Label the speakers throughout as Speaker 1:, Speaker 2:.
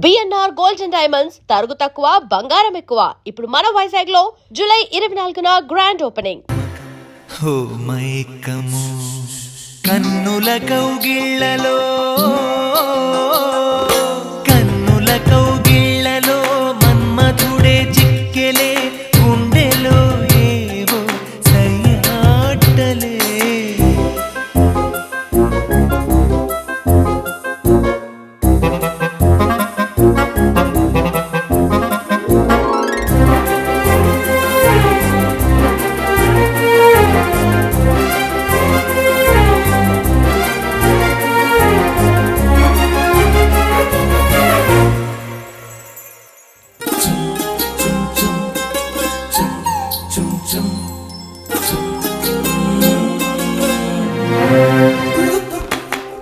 Speaker 1: BNR gold and diamonds తరుగు తక్కువ బంగారం ఎక్కువ. ఇప్పుడు మన వైజాగ్ లో జూలై 24న గ్రాండ్ ఓపెనింగ్.
Speaker 2: కన్నుల కౌగిళ్ళలో మన్మధుడే చిక్కెలే గుండెలో ఏవో సయ్యాటలే.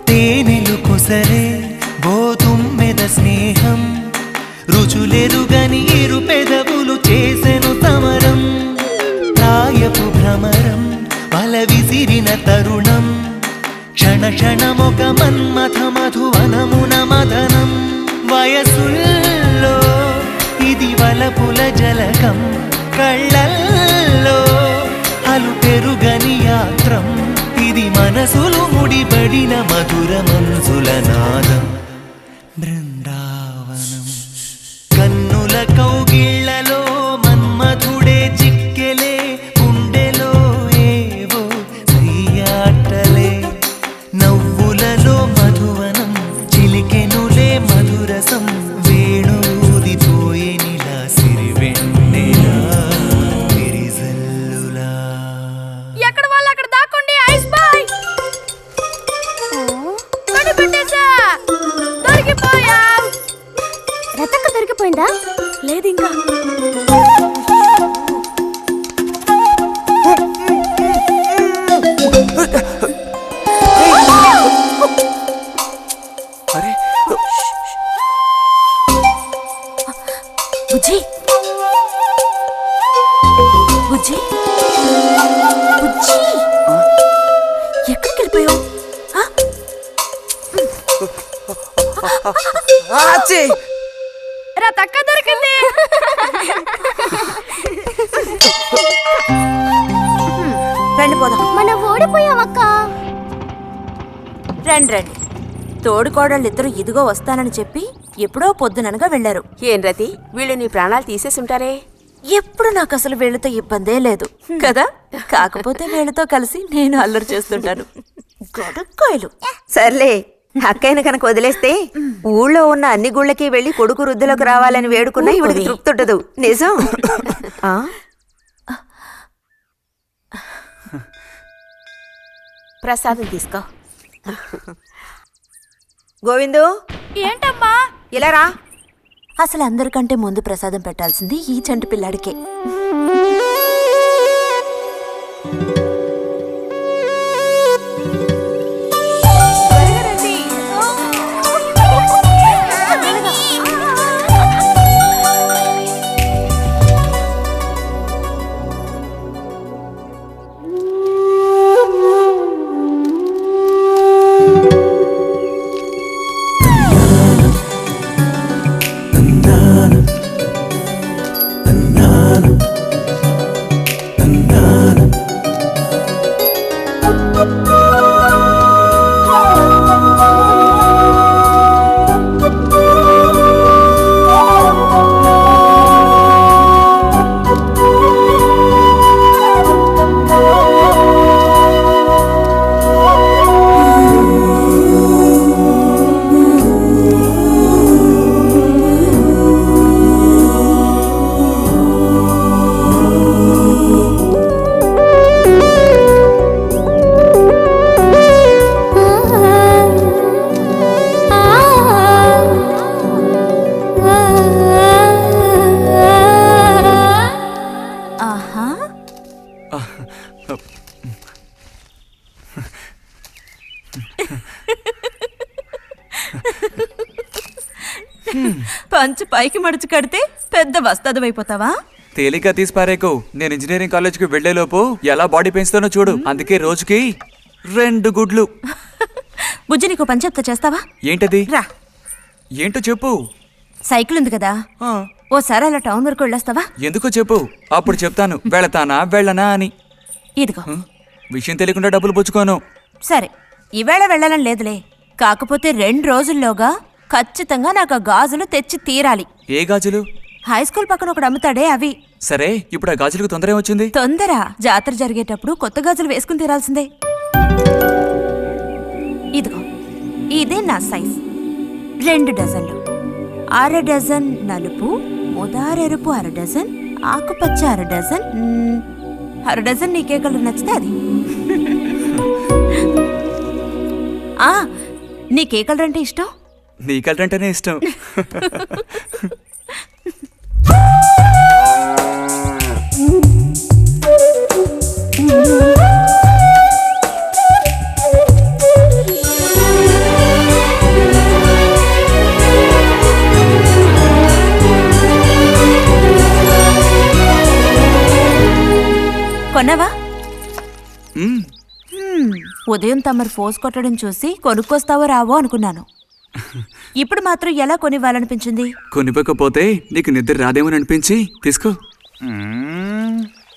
Speaker 2: తేనెలు కొసరే గోతుమ్మెద స్నేహం, రుచులెరుగని ఇరు పెదవులు చేసెను సమరం. ప్రాయపు భ్రమరం బల విసిరిన తరుణం, క్షణ క్షణమొక మన్మథ మధువనమున మదనం. వయసుల్లో ఇది వలపుల జలకం, కళ్ళల్లో అలు పెరుగని యాత్రం. ఇది మనసులు ముడిపడిన మధుర మనసుల నాదం. బృందావనం కన్నుల కౌగిళ్ళలో మన్మధుడే చిక్కెలే గుండెలో ఏవో సయ్యాటలే. నవ్వులలో మధువనం చిలికెనులే మధురసం, వేణుదిపోయేనిలా సిరివెన్నెలా తిరిజల్లులా.
Speaker 3: ఎక్కడ వాళ్ళు అక్కడ దాక్కోండి. Ice boy కనిపెట్టేశా. దొరికిపోయా.
Speaker 4: రతక్క దొరికిపోయిందా?
Speaker 3: లేదు ఇంకా.
Speaker 4: బుజ్జి బుజ్జి బుజ్జి ఎక్కడికి వెళ్ళిపోయావు?
Speaker 3: రతక్క దొరికింది.
Speaker 4: రండి పోదాం. మనం ఓడిపోయామక్క. రండి రండి. తోడుకోడళ్ళిద్దరూ ఇదిగో వస్తానని చెప్పి ఎప్పుడో పొద్దుననగా వెళ్లారు.
Speaker 5: ఏం రతి, వీళ్ళు నీ ప్రాణాలు తీసేసి ఉంటారే.
Speaker 4: ఎప్పుడు నాకు అసలు వీళ్ళతో ఇబ్బందే లేదు కదా. కాకపోతే వీళ్ళతో కలిసి నేను అల్లరి చేస్తుంటాను. గొడక్కాయలు.
Speaker 5: సర్లే, అక్కయ్యను కనుక వదిలేస్తే ఊళ్ళో ఉన్న అన్ని గుళ్ళకి వెళ్లి కొడుకు వృద్ధిలోకి రావాలని వేడుకున్నా ఇవిడికి తృప్తి ఉంటదు. నిజం. ప్రసాదం తీసుకో. గోవిందు,
Speaker 3: ఏంటమ్మా?
Speaker 5: ఇలా రా.
Speaker 4: అసలు అందరికంటే ముందు ప్రసాదం పెట్టాల్సింది ఈ చంటి పిల్లాడికే.
Speaker 6: పంచి పైకి మడుచు కడితే పెద్ద వస్తాదవైపోతావా?
Speaker 7: తేలిక తీసి పారేకు. నేను ఇంజనీరింగ్ కాలేజ్కి వెళ్లేలోపు ఎలా బాడీ పెంచుతానో చూడు. అందుకే రోజుకి 2 గుడ్లు.
Speaker 6: బుజ్జి నీకు పని చెప్తా, చేస్తావా?
Speaker 7: ఏంటది?
Speaker 6: రా.
Speaker 7: ఏంటో చెప్పు.
Speaker 6: సైకిల్ ఉంది కదా
Speaker 7: ఆ,
Speaker 6: ఓసారి అలా టౌన్ వరకు వెళ్ళొస్తావా?
Speaker 7: ఎందుకో చెప్పు, అప్పుడు చెప్తాను వెళతానా వెళ్ళనా అని.
Speaker 6: ఇదిగో.
Speaker 7: విషయం తెలియకుండా డబ్బులు పుచ్చుకోను.
Speaker 6: సరే, ఈవేళ వెళ్ళాలని లేదులే. కాకపోతే 2 రోజుల్లోగా ఖచ్చితంగా నాకు ఆ గాజులు తెచ్చి తీరాలి.
Speaker 7: ఏ గాజులు?
Speaker 6: హై స్కూల్ పక్కన ఒకడు అమ్ముతాడే అవి.
Speaker 7: సరే, ఇప్పుడు ఆ గాజులకు తొందర ఏమొచ్చింది?
Speaker 6: తొందర జాతర జరిగేటప్పుడు కొత్త గాజులు వేసుకుని తీరాల్సిందే. ఇదిగో, ఇదే నా సైజ్. 2 డజన్లు. 1/2 డజన్ నలుపు, ముదారెరుపు 1/2 డజన్, ఆకుపచ్చ 1/2 డజన్. 1/2 డజన్ నీకే కలర్ నచ్చితే అది. నీకే కలర్ అంటే ఇష్టం?
Speaker 7: నీ కలర్ అంటేనే ఇష్టం.
Speaker 6: కొన్నావా?
Speaker 7: మ్మ్.
Speaker 6: ఉదయం తమరు ఫోర్స్ కొట్టడం చూసి కొనుక్కొస్తావో రావో అనుకున్నాను. ఇప్పుడు మాత్రం ఎలా కొనివ్వాలనిపించింది?
Speaker 7: కొనిపోకపోతే నీకు నిద్ర రాదేమని అనిపించి తీసుకో.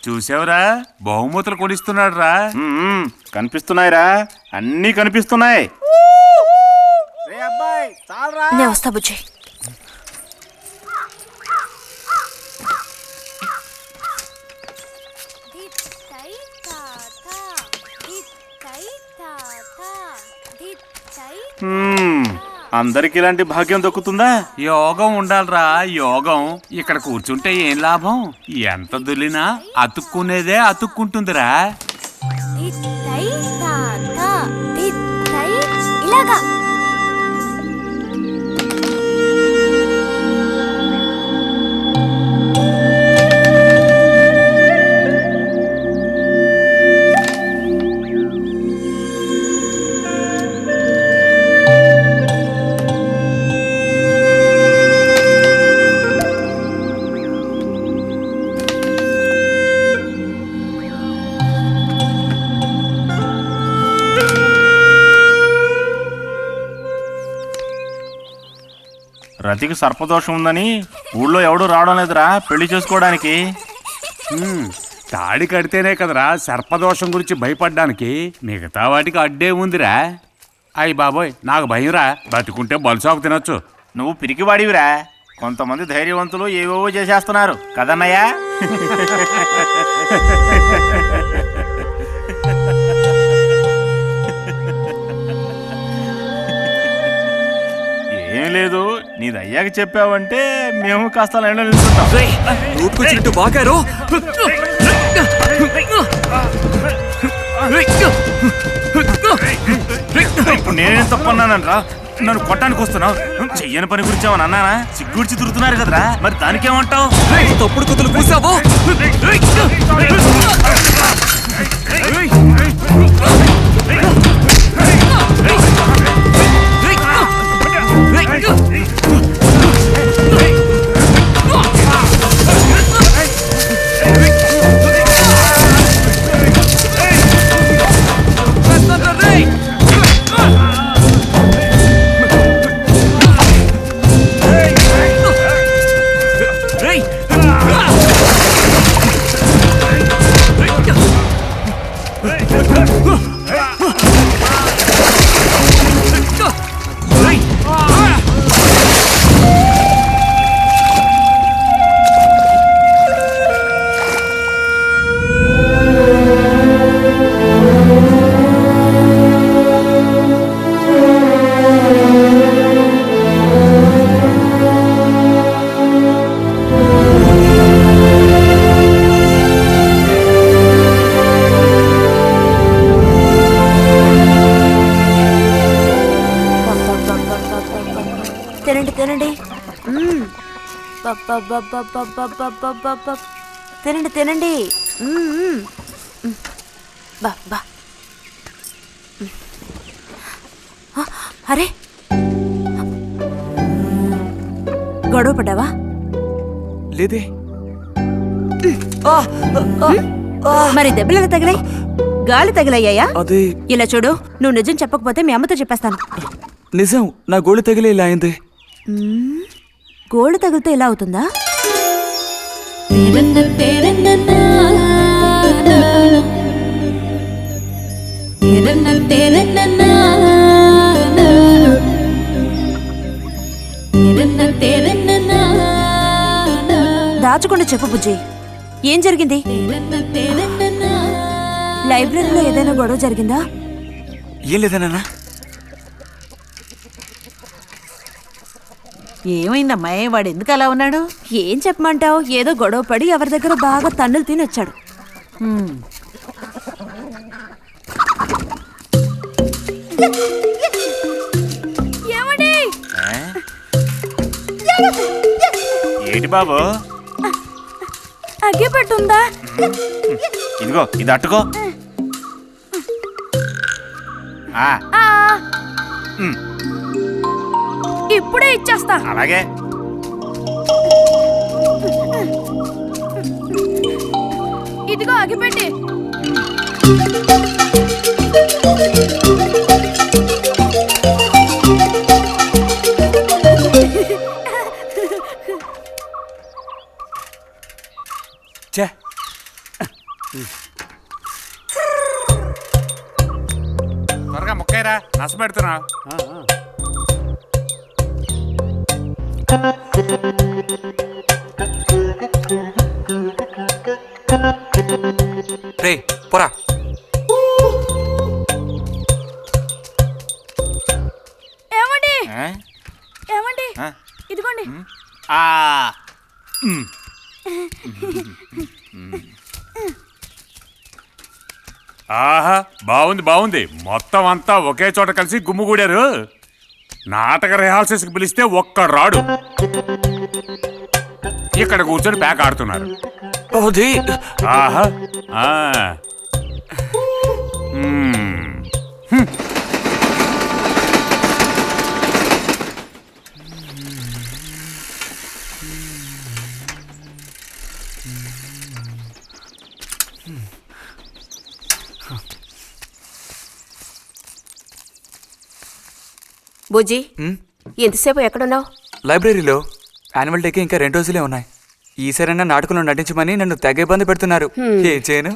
Speaker 8: చూసావురా, బహుమతులు కొనిస్తున్నాడు రా. కనిపిస్తున్నాయిరా, అన్నీ కనిపిస్తున్నాయి.
Speaker 6: నేను వస్తా బుజ్జి.
Speaker 8: అందరికి ఇలాంటి భాగ్యం దొక్కుతుందా? యోగం ఉండాలిరా, యోగం. ఇక్కడ కూర్చుంటే ఏం లాభం? ఎంత దులినా అతుక్కునేదే అతుక్కుంటుందిరా.
Speaker 3: ఇలాగా
Speaker 8: రతికి సర్పదోషం ఉందని ఊళ్ళో ఎవడూ రావడం లేదురా పెళ్లి చేసుకోవడానికి. తాడి కడితేనే కదరా సర్పదోషం గురించి భయపడ్డానికి, మిగతా వాటికి అడ్డే ఉందిరా. అయ్యి బాబోయ్, నాకు భయంరా. బతుకుంటే బలుసాకు తినొచ్చు. నువ్వు పిరికివాడివిరా. కొంతమంది ధైర్యవంతులు ఏవేవో చేసేస్తున్నారు కదన్నయ్యా. ఏం లేదు, నీది అయ్యాక చెప్పావంటే మేము కాస్త లైన్లో నిలుచుంటాం.
Speaker 7: నోటుకొచ్చినట్టు బాగారు.
Speaker 8: ఇప్పుడు నేనేం తప్పన్నానరా? నన్ను కొట్టడానికి వస్తున్నావు. చెయ్యని పని గురించి ఏమన్నా అన్నానా? సిగ్గుడిచి తిరుగుతున్నారు కదరా, మరి దానికేమంటావు?
Speaker 7: తప్పుడు కుతులు పూసావో.
Speaker 6: తినండి తినండి. తినండి తినండి. బా బా. అరే, గొడవ పడ్డావా?
Speaker 7: లేదే.
Speaker 6: మరి దెబ్బలు ఎలా తగిలాయి? గాలి తగిలయ్యాయా?
Speaker 7: అదే.
Speaker 6: ఇలా చూడు, నువ్వు నిజం చెప్పకపోతే మీ అమ్మతో చెప్పేస్తాను.
Speaker 7: నిజం, నా గోళ్ళు తగిలే ఇలా అయింది.
Speaker 6: గోల్డ్ తగిలితే ఇలా అవుతుందా? దాచకుండా చెప్పు బుజ్జి, ఏం జరిగింది? లైబ్రరీలో ఏదైనా గొడవ జరిగిందా?
Speaker 7: ఏం లేదన్నా.
Speaker 3: ఏమైందమ్మా, వాడు ఎందుకు అలా ఉన్నాడు?
Speaker 6: ఏం చెప్పమంటావు, ఏదో గొడవ పడి ఎవరి దగ్గర బాగా తన్నులు తిని వచ్చాడు.
Speaker 3: ఏమండి?
Speaker 8: ఏంటి బాబు?
Speaker 3: అగ్గి పెట్టుందా?
Speaker 8: ఇదిగో ఇది అట్టుకో.
Speaker 3: ఇప్పుడే ఇచ్చేస్తా.
Speaker 8: అలాగే.
Speaker 3: ఇదిగో అగ్గిపెట్టి.
Speaker 7: చే
Speaker 8: త్వరగా ముక్కైరా, నస పెడుతున్నా.
Speaker 7: రే పోరా.
Speaker 3: ఏమండి?
Speaker 8: ఆ?
Speaker 3: ఏమండి?
Speaker 8: ఆ?
Speaker 3: ఇదిగోండి.
Speaker 8: ఆ. ఆహా, బాగుంది బాగుంది. మొత్తం అంతా ఒకే చోట కలిసి గుమ్ముగూడారు. నాటక రిహార్సల్స్కి పిలిస్తే ఒక్క రాడు. ఇక్కడ కూర్చొని ప్యాక్ ఆడుతున్నారు.
Speaker 7: ఓది
Speaker 8: ఆహా. ఆ. మ్మ్.
Speaker 5: బుజ్జి, ఎంతసేపు ఎక్కడున్నావు?
Speaker 7: లైబ్రరీలో. యాన్యువల్ డేకి ఇంకా 2 రోజులే ఉన్నాయి. ఈసారైనా నాటకంలో నటించమని నన్ను తెగ ఇబ్బంది పెడుతున్నారు. ఏం చేయను?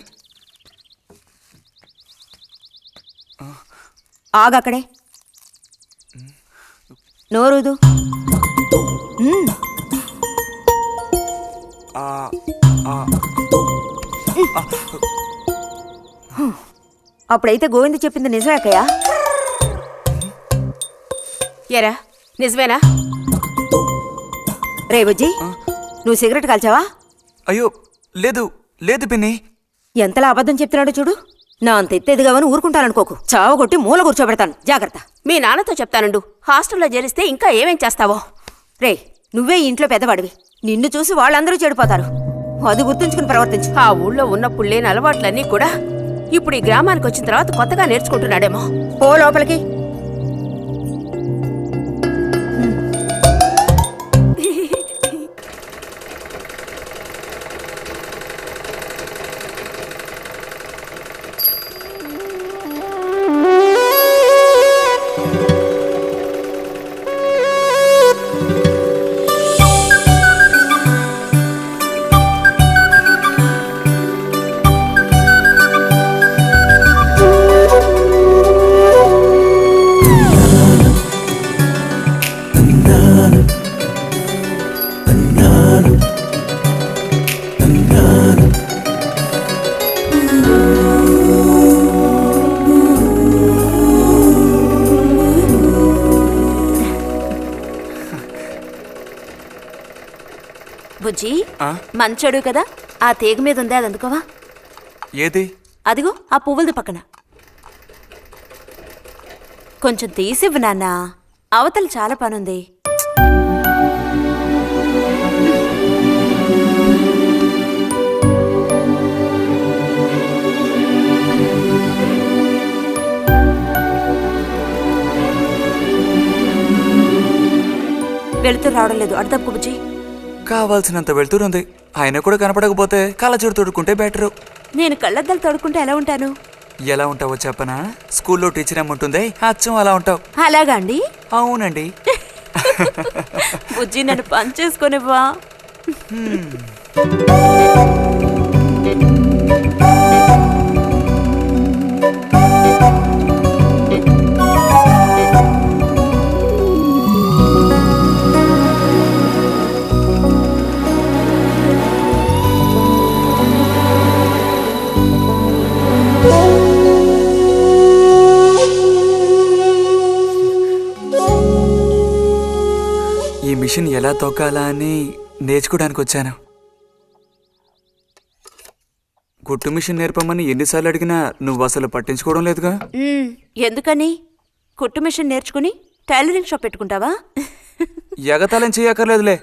Speaker 5: ఆగక్కడే, నోరుదు. అప్పుడైతే గోవింద చెప్పింది నిజమే అక్కయ్యా? ఎరా నిజమేనా? రే బుజ్జి, నువ్వు సిగరెట్ కాల్చావా?
Speaker 7: అయ్యో లేదు లేదు పిన్ని.
Speaker 5: ఎంతలా అబద్ధం చెప్తున్నాడో చూడు. నా అంత ఎత్తేదిగావని ఊరుకుంటాననుకోకు. చావగొట్టి మూల కూర్చోబెడతాను, జాగ్రత్త. మీ నాన్నతో చెప్తానుండు, హాస్టల్లో చేరిస్తే ఇంకా ఏమేం చేస్తావో. రే, నువ్వే ఇంట్లో పెద్దవాడివి, నిన్ను చూసి వాళ్ళందరూ చెడిపోతారు. అది గుర్తుంచుకుని ప్రవర్తించు. ఆ ఊళ్ళో ఉన్నప్పుడు లేని అలవాట్లన్నీ కూడా ఇప్పుడు ఈ గ్రామానికి వచ్చిన తర్వాత కొత్తగా నేర్చుకుంటున్నాడేమో. పో లోపలికి. బుజ్జి, మంచోడు కదా, ఆ తీగ మీద ఉంది, అది అందుకోవా?
Speaker 7: ఏది?
Speaker 5: అదిగో ఆ పువ్వులది పక్కన. కొంచెం తీసివ్వు నాన్న, అవతల చాలా పనుంది. వెళుతూ రావడం లేదు, అడు తప్పు బుజ్జి.
Speaker 7: కావాల్సినంత వెళ్తురుంది, ఆయన కూడా కనపడకపోతే కళ్ళజోడు తొడుక్కుంటే బెటరు.
Speaker 5: నేను కళ్ళద్దాలు తొడుక్కుంటే ఎలా ఉంటాను?
Speaker 7: ఎలా ఉంటావో చెప్పనా? స్కూల్లో టీచర్ ఏమంటుందే, అచ్చం అలా ఉంటావు.
Speaker 5: అలాగా అండి?
Speaker 7: అవునండి.
Speaker 4: బుజ్జి నన్ను పని చేసుకొనివ్వా.
Speaker 7: ఈ మిషన్ ఎలా తొక్కాలా అని నేర్చుకోవడానికి వచ్చాను. కుట్టు మిషన్ నేర్పమని ఎన్నిసార్లు అడిగినా నువ్వు అసలు పట్టించుకోవడం లేదుగా.
Speaker 4: ఎందుకని? కుట్టు మిషన్ నేర్చుకుని టైలరింగ్ షాప్ పెట్టుకుంటావా?
Speaker 7: ఎగతాళం చేయక్కర్లేదులే.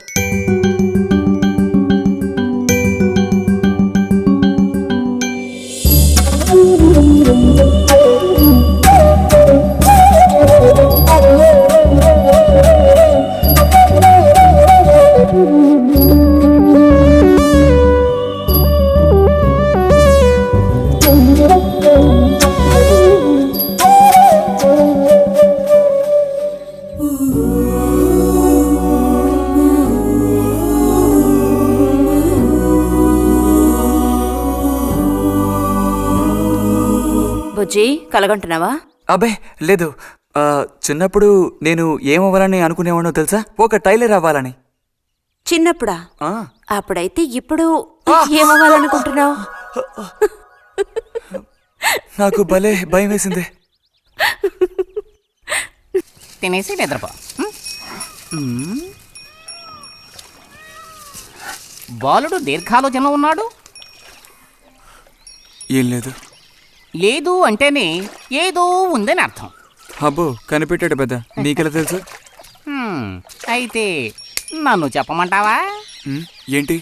Speaker 4: బుజ్జి కలగంటున్నావా?
Speaker 7: అబ్బే లేదు. చిన్నప్పుడు నేను ఏమవ్వాలని అనుకునేవాడో తెలుసా? ఒక టైలర్ అవ్వాలని.
Speaker 4: చిన్నప్పుడా?
Speaker 7: ఆ,
Speaker 4: అప్పుడైతే ఇప్పుడు ఏమవ్వాలనుకుంటున్నావు?
Speaker 7: నాకు భలే భయం వేసింది.
Speaker 9: తినేసి నిద్రపో. బాలుడు దీర్ఘాలోచనలో ఉన్నాడు.
Speaker 7: ఏం లేదు.
Speaker 9: లేదు అంటేనే ఏదో ఉందని అర్థం.
Speaker 7: అబ్బో కనిపెట్టాడు పెద్ద. నీకెలా తెలుసు?
Speaker 9: అయితే నన్ను చెప్పమంటావా?
Speaker 7: ఏంటి?